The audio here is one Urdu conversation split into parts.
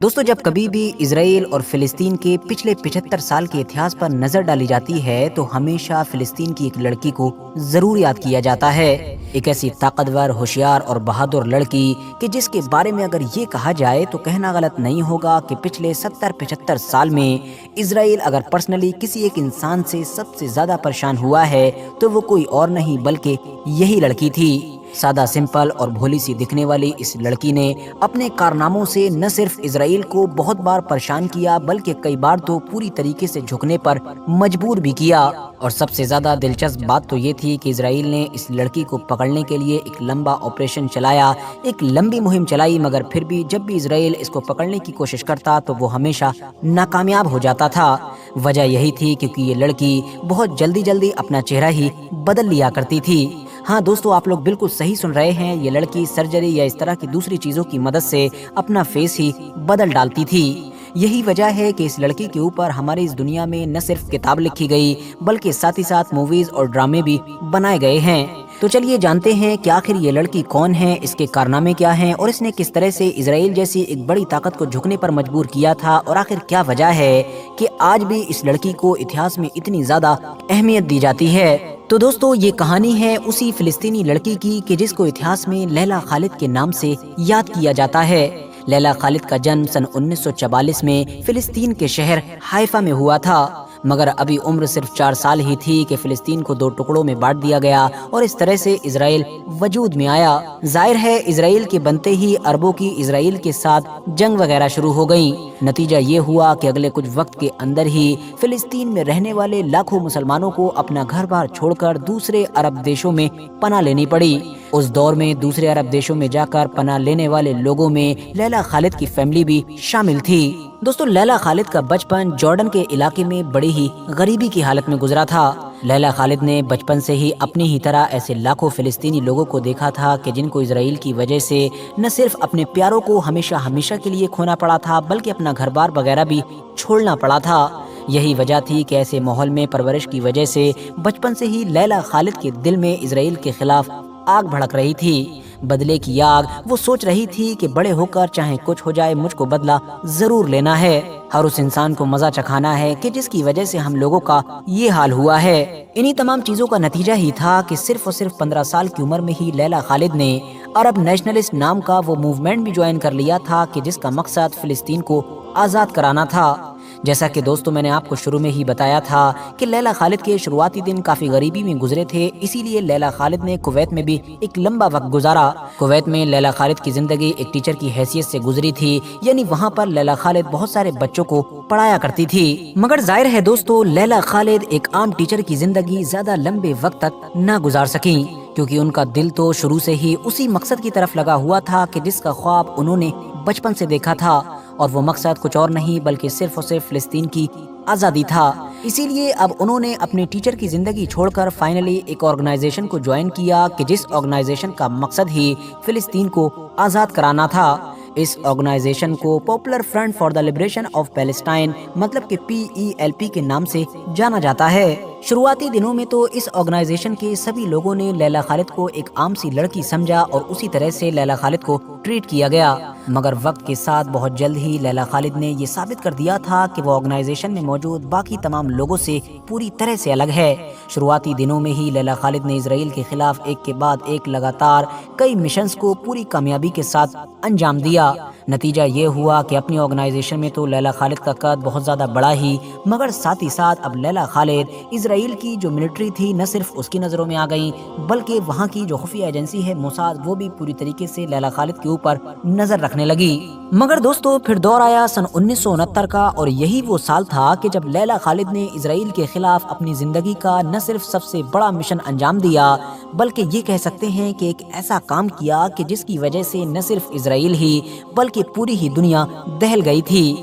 دوستو جب کبھی بھی اسرائیل اور فلسطین کے پچھلے 75 سال کے اتہاس پر نظر ڈالی جاتی ہے تو ہمیشہ فلسطین کی ایک لڑکی کو ضرور یاد کیا جاتا ہے، ایک ایسی طاقتور، ہوشیار اور بہادر لڑکی کہ جس کے بارے میں اگر یہ کہا جائے تو کہنا غلط نہیں ہوگا کہ پچھلے 70-75 سال میں اسرائیل اگر پرسنلی کسی ایک انسان سے سب سے زیادہ پریشان ہوا ہے تو وہ کوئی اور نہیں بلکہ یہی لڑکی تھی۔ سادہ، سمپل اور بھولی سی دکھنے والی اس لڑکی نے اپنے کارناموں سے نہ صرف اسرائیل کو بہت بار پریشان کیا بلکہ کئی بار تو پوری طریقے سے جھکنے پر مجبور بھی کیا، اور سب سے زیادہ دلچسپ بات تو یہ تھی کہ اسرائیل نے اس لڑکی کو پکڑنے کے لیے ایک لمبا آپریشن چلایا، ایک لمبی مہم چلائی، مگر پھر بھی جب بھی اسرائیل اس کو پکڑنے کی کوشش کرتا تو وہ ہمیشہ ناکامیاب ہو جاتا تھا۔ وجہ یہی تھی کیونکہ یہ لڑکی بہت جلدی اپنا چہرہ ہی بدل لیا کرتی تھی۔ ہاں دوستو، آپ لوگ بالکل صحیح سن رہے ہیں، یہ لڑکی سرجری یا اس طرح کی دوسری چیزوں کی مدد سے اپنا فیس ہی بدل ڈالتی تھی۔ یہی وجہ ہے کہ اس لڑکی کے اوپر ہماری اس دنیا میں نہ صرف کتاب لکھی گئی بلکہ ساتھ ہی ساتھ موویز اور ڈرامے بھی بنائے گئے ہیں۔ تو چلیے جانتے ہیں کہ آخر یہ لڑکی کون ہے، اس کے کارنامے کیا ہیں اور اس نے کس طرح سے اسرائیل جیسی ایک بڑی طاقت کو جھکنے پر مجبور کیا تھا، اور آخر کیا وجہ ہے کہ آج بھی اس لڑکی کو اتہاس میں اتنی زیادہ اہمیت دی جاتی ہے۔ تو دوستو یہ کہانی ہے اسی فلسطینی لڑکی کی کہ جس کو اتہاس میں لیلا خالد کے نام سے یاد کیا جاتا ہے۔ لیلا خالد کا جنم سن 1944 میں فلسطین کے شہر حائفہ میں ہوا تھا، مگر ابھی عمر صرف 4 سال ہی تھی کہ فلسطین کو 2 ٹکڑوں میں بانٹ دیا گیا اور اس طرح سے اسرائیل وجود میں آیا۔ ظاہر ہے اسرائیل کے بنتے ہی عربوں کی اسرائیل کے ساتھ جنگ وغیرہ شروع ہو گئیں۔ نتیجہ یہ ہوا کہ اگلے کچھ وقت کے اندر ہی فلسطین میں رہنے والے لاکھوں مسلمانوں کو اپنا گھر بار چھوڑ کر دوسرے عرب دیشوں میں پناہ لینی پڑی۔ اس دور میں دوسرے عرب دیشوں میں جا کر پناہ لینے والے لوگوں میں لیلا خالد کی فیملی بھی شامل تھی۔ دوستو لیلا خالد کا بچپن جارڈن کے علاقے میں بڑی ہی غریبی کی حالت میں گزرا تھا۔ لیلا خالد نے بچپن سے ہی اپنی ہی طرح ایسے لاکھوں فلسطینی لوگوں کو دیکھا تھا کہ جن کو اسرائیل کی وجہ سے نہ صرف اپنے پیاروں کو ہمیشہ کے لیے کھونا پڑا تھا بلکہ اپنا گھر بار وغیرہ بھی چھوڑنا پڑا تھا۔ یہی وجہ تھی کہ ایسے ماحول میں پرورش کی وجہ سے بچپن سے ہی لیلا خالد کے دل میں اسرائیل کے خلاف آگ بھڑک رہی تھی، بدلے کی آگ۔ وہ سوچ رہی تھی کہ بڑے ہو کر چاہے کچھ ہو جائے مجھ کو بدلہ ضرور لینا ہے، ہر اس انسان کو مزہ چکھانا ہے کہ جس کی وجہ سے ہم لوگوں کا یہ حال ہوا ہے۔ انہی تمام چیزوں کا نتیجہ ہی تھا کہ صرف 15 سال کی عمر میں ہی لیلا خالد نے عرب نیشنلسٹ نام کا وہ موومنٹ بھی جوائن کر لیا تھا کہ جس کا مقصد فلسطین کو آزاد کرانا تھا۔ جیسا کہ دوستو میں نے آپ کو شروع میں ہی بتایا تھا کہ لیلا خالد کے شروعاتی دن کافی غریبی میں گزرے تھے، اسی لیے لیلا خالد نے کویت میں بھی ایک لمبا وقت گزارا۔ کویت میں لیلا خالد کی زندگی ایک ٹیچر کی حیثیت سے گزری تھی، یعنی وہاں پر لیلا خالد بہت سارے بچوں کو پڑھایا کرتی تھی۔ مگر ظاہر ہے دوستو لیلا خالد ایک عام ٹیچر کی زندگی زیادہ لمبے وقت تک نہ گزار سکیں، کیونکہ ان کا دل تو شروع سے ہی اسی مقصد کی طرف لگا ہوا تھا کہ جس کا خواب انہوں نے بچپن سے دیکھا تھا، اور وہ مقصد کچھ اور نہیں بلکہ صرف اور صرف فلسطین کی آزادی تھا۔ اسی لیے اب انہوں نے اپنے ٹیچر کی زندگی چھوڑ کر فائنلی ایک آرگنائزیشن کو جوائن کیا کہ جس آرگنائزیشن کا مقصد ہی فلسطین کو آزاد کرانا تھا۔ اس آرگنائزیشن کو popular front for the liberation of Palestine مطلب کہ PELP کے نام سے جانا جاتا ہے۔ شروعاتی دنوں میں تو اس آرگنائزیشن کے سبھی لوگوں نے لیلا خالد کو ایک عام سی لڑکی سمجھا اور اسی طرح سے لیلا خالد کو ٹریٹ کیا گیا، مگر وقت کے ساتھ بہت جلد ہی لیلا خالد نے یہ ثابت کر دیا تھا کہ وہ آرگنائزیشن میں موجود باقی تمام لوگوں سے پوری طرح سے الگ ہے۔ شروعاتی دنوں میں ہی لیلا خالد نے اسرائیل کے خلاف ایک کے بعد ایک لگاتار کئی مشنز کو پوری کامیابی کے ساتھ انجام دیا۔ نتیجہ یہ ہوا کہ اپنی آرگنائزیشن میں تو لیلا خالد کا قد بہت زیادہ بڑا ہی، مگر ساتھ ہی ساتھ اب لیلا خالد اسرائیل کی جو ملٹری تھی نہ صرف اس کی نظروں میں آ گئی بلکہ وہاں کی جو خفیہ ایجنسی ہے موساد، وہ بھی پوری طریقے سے لیلا خالد کے اوپر نظر رکھنے لگی۔ مگر دوستو پھر دور آیا سن 1969 کا، اور یہی وہ سال تھا کہ جب لیلا خالد نے اسرائیل کے خلاف اپنی زندگی کا نہ صرف سب سے بڑا مشن انجام دیا بلکہ یہ کہہ سکتے ہیں کہ ایک ایسا کام کیا کہ جس کی وجہ سے نہ صرف اسرائیل ہی بلکہ پوری ہی دنیا دہل گئی تھی۔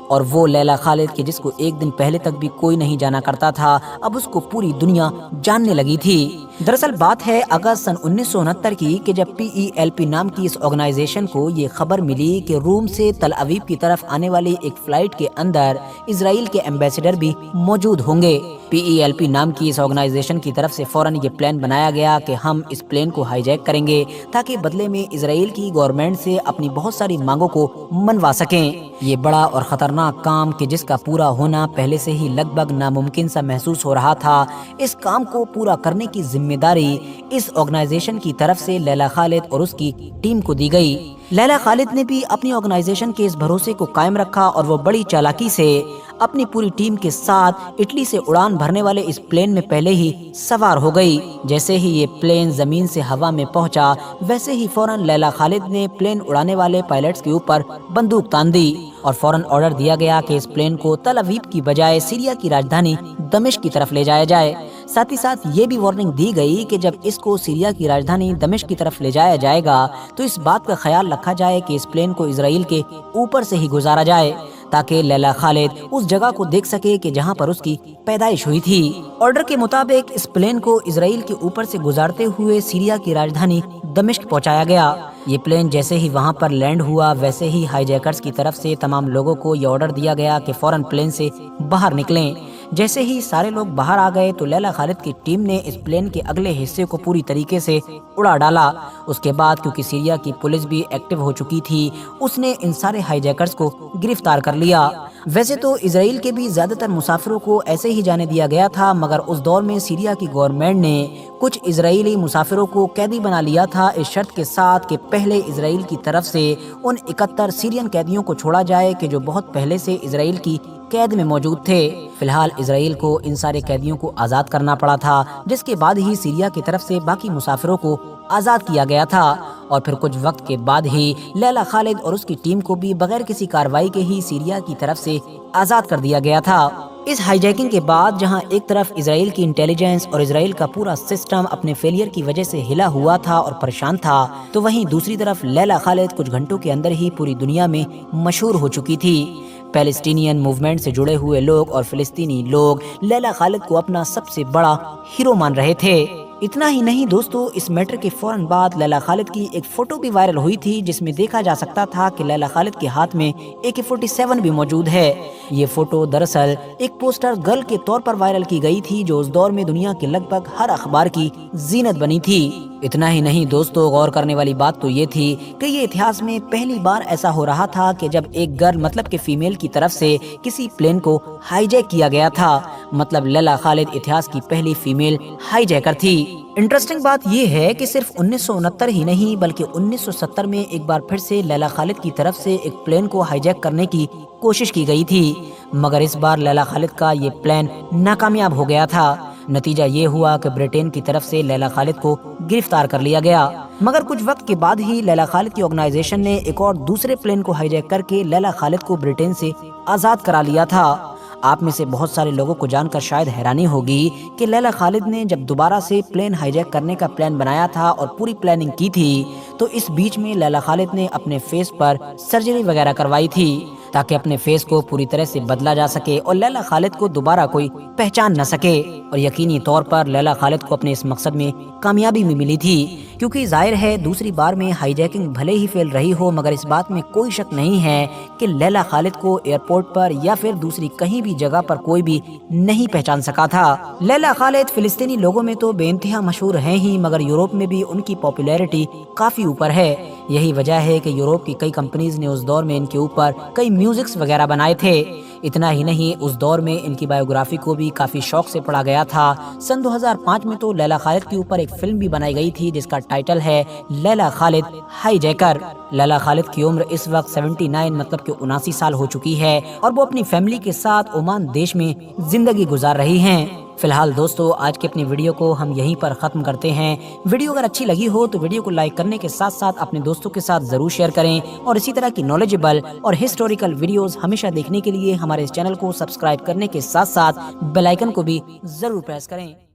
اور وہ لیلا خالد کہ جس کو ایک دن پہلے تک بھی کوئی نہیں جانا کرتا تھا اب اس کو پوری دنیا جاننے لگی تھی۔ دراصل بات ہے اگست سن 1969 کی کہ جب PELP نام کی اس آرگنائزیشن کو یہ خبر ملی کہ روم سے تل اویو کی طرف آنے والی ایک فلائٹ کے اندر اسرائیل کے ایمبیسڈر بھی موجود ہوں گے۔ PELP نام کی اس آرگنائزیشن کی طرف سے فوراً یہ پلان بنایا گیا کہ ہم اس پلین کو ہائی جیک کریں گے تاکہ بدلے میں اسرائیل کی گورنمنٹ سے اپنی بہت ساری مانگوں کو منوا سکیں۔ یہ بڑا اور خطرناک کام کہ جس کا پورا ہونا پہلے سے ہی لگ بھگ ناممکن سا محسوس ہو رہا تھا، اس کام کو پورا کرنے کی ذمہ داری اس آرگنائزیشن کی طرف سے لیلا خالد اور اس کی ٹیم کو دی گئی۔ لیلا خالد نے بھی اپنی آرگنائزیشن کے اس بھروسے کو قائم رکھا اور وہ بڑی چالاکی سے اپنی پوری ٹیم کے ساتھ اٹلی سے اڑان بھرنے والے اس پلین میں پہلے ہی سوار ہو گئی۔ جیسے ہی یہ پلین زمین سے ہوا میں پہنچا، ویسے ہی فوراً لیلا خالد نے پلین اڑانے والے پائلٹس کے اوپر بندوق تان دی اور فوراً آرڈر دیا گیا کہ اس پلین کو تل اویو کی بجائے سیریا کی راجدھانی دمشق کی طرف لے جایا جائے۔ ساتھ ہی ساتھ یہ بھی وارننگ دی گئی کہ جب اس کو سیریا کی راجدھانی دمشق کی طرف لے جایا جائے گا تو اس بات کا خیال رکھا جائے کہ اس پلین کو اسرائیل کے اوپر سے ہی گزارا جائے تاکہ لیلا خالد اس جگہ کو دیکھ سکے کہ جہاں پر اس کی پیدائش ہوئی تھی۔ آرڈر کے مطابق اس پلین کو اسرائیل کے اوپر سے گزارتے ہوئے سیریا کی راجدھانی دمشق پہنچایا گیا۔ یہ پلین جیسے ہی وہاں پر لینڈ ہوا، ویسے ہی ہائی جیکرز کی طرف سے تمام لوگوں کو یہ آرڈر دیا گیا کہ فوراً پلین سے باہر نکلیں۔ جیسے ہی سارے لوگ باہر آ گئے تو لیلا خالد کی ٹیم نے اس پلین کے اگلے حصے کو پوری طریقے سے اڑا ڈالا۔ اس کے بعد کیونکہ سیریا کی پولیس بھی ایکٹیو ہو چکی تھی، اس نے ان سارے ہائی جیکرز کو گرفتار کر لیا۔ ویسے تو اسرائیل کے بھی زیادہ تر مسافروں کو ایسے ہی جانے دیا گیا تھا، مگر اس دور میں سیریا کی گورنمنٹ نے کچھ اسرائیلی مسافروں کو قیدی بنا لیا تھا اس شرط کے ساتھ کہ پہلے اسرائیل کی طرف سے ان 71 سیرین قیدیوں کو چھوڑا جائے کہ جو بہت پہلے سے اسرائیل کی قید میں موجود تھے۔ فی الحال اسرائیل کو ان سارے قیدیوں کو آزاد کرنا پڑا تھا، جس کے بعد ہی سیریا کی طرف سے باقی مسافروں کو آزاد کیا گیا تھا اور پھر کچھ وقت کے بعد ہی لیلا خالد اور اس کی ٹیم کو بھی بغیر کسی کارروائی کے ہی سیریا کی طرف سے آزاد کر دیا گیا تھا۔ اس ہائی جیکنگ کے بعد جہاں ایک طرف اسرائیل کی انٹیلیجنس اور اسرائیل کا پورا سسٹم اپنے فیلئر کی وجہ سے ہلا ہوا تھا اور پریشان تھا، تو وہیں دوسری طرف لیلا خالد کچھ گھنٹوں کے اندر ہی پوری دنیا میں مشہور ہو چکی تھی۔ پیلسٹینین موومنٹ سے جڑے ہوئے لوگ اور فلسطینی لوگ لیلا خالد کو اپنا سب سے بڑا ہیرو مان رہے تھے۔ اتنا ہی نہیں دوستو، اس میٹر کے فوراً بعد لیلا خالد کی ایک فوٹو بھی وائرل ہوئی تھی جس میں دیکھا جا سکتا تھا کہ لیلا خالد کے ہاتھ میں AK-47 بھی موجود ہے۔ یہ فوٹو دراصل ایک پوسٹر گرل کے طور پر وائرل کی گئی تھی جو اس دور میں دنیا کے لگ بھگ ہر اخبار کی زینت بنی تھی۔ اتنا ہی نہیں دوستو، غور کرنے والی بات تو یہ تھی کہ یہ اتہاس میں پہلی بار ایسا ہو رہا تھا کہ جب ایک گرل مطلب کہ فیمیل کی طرف سے کسی پلین کو ہائی جیک کیا گیا تھا، مطلب لیلا خالد اتہاس کی پہلی فیمیل ہائی جیکر تھی۔ انٹرسٹنگ بات یہ ہے کہ صرف 1969 ہی نہیں بلکہ 1970 میں ایک بار پھر سے لیلا خالد کی طرف سے ایک پلین کو ہائی جیک کرنے کی کوشش کی گئی تھی، مگر اس بار لیلا خالد کا یہ پلان ناکامیاب ہو گیا تھا۔ نتیجہ یہ ہوا کہ برٹین کی طرف سے لیلا خالد کو گرفتار کر لیا گیا، مگر کچھ وقت کے بعد ہی لیلا خالد کی آرگنائزیشن نے ایک اور دوسرے پلین کو ہائی جیک کر کے لیلا خالد کو برٹین سے آزاد کرا لیا تھا۔ آپ میں سے بہت سارے لوگوں کو جان کر شاید حیرانی ہوگی کہ لیلا خالد نے جب دوبارہ سے پلین ہائی جیک کرنے کا پلان بنایا تھا اور پوری پلاننگ کی تھی تو اس بیچ میں لیلا خالد نے اپنے فیس پر سرجری وغیرہ کروائی تھی تاکہ اپنے فیس کو پوری طرح سے بدلا جا سکے اور لیلا خالد کو دوبارہ کوئی پہچان نہ سکے، اور یقینی طور پر لیلا خالد کو اپنے اس مقصد میں کامیابی بھی ملی تھی، کیونکہ ظاہر ہے دوسری بار میں ہائی جیکنگ بھلے ہی فیل رہی ہو مگر اس بات میں کوئی شک نہیں ہے کہ لیلا خالد کو ایئرپورٹ پر یا پھر دوسری کہیں بھی جگہ پر کوئی بھی نہیں پہچان سکا تھا۔ لیلا خالد فلسطینی لوگوں میں تو بے انتہا مشہور ہیں ہی مگر یورپ میں بھی ان کی پاپولیرٹی کافی اوپر ہے۔ یہی وجہ ہے کہ یورپ کی کئی کمپنیز نے اس دور میں ان کے اوپر کئی میوزکس وغیرہ بنائے تھے۔ اتنا ہی نہیں، اس دور میں ان کی بایوگرافی کو بھی کافی شوق سے پڑھا گیا تھا۔ سن 2005 میں تو لیلا خالد کے اوپر ایک فلم بھی بنائی گئی تھی جس کا ٹائٹل ہے لیلا خالد ہائی جیکر۔ لیلا خالد کی عمر اس وقت 79 مطلب کہ 79 سال ہو چکی ہے اور وہ اپنی فیملی کے ساتھ عمان دیش میں زندگی گزار رہی ہیں۔ فی الحال دوستو، آج کی اپنی ویڈیو کو ہم یہیں پر ختم کرتے ہیں۔ ویڈیو اگر اچھی لگی ہو تو ویڈیو کو لائک کرنے کے ساتھ ساتھ اپنے دوستوں کے ساتھ ضرور شیئر کریں، اور اسی طرح کی نالجبل اور ہسٹوریکل ویڈیوز ہمیشہ دیکھنے کے لیے ہمارے اس چینل کو سبسکرائب کرنے کے ساتھ ساتھ بیل آئیکن کو بھی ضرور پریس کریں۔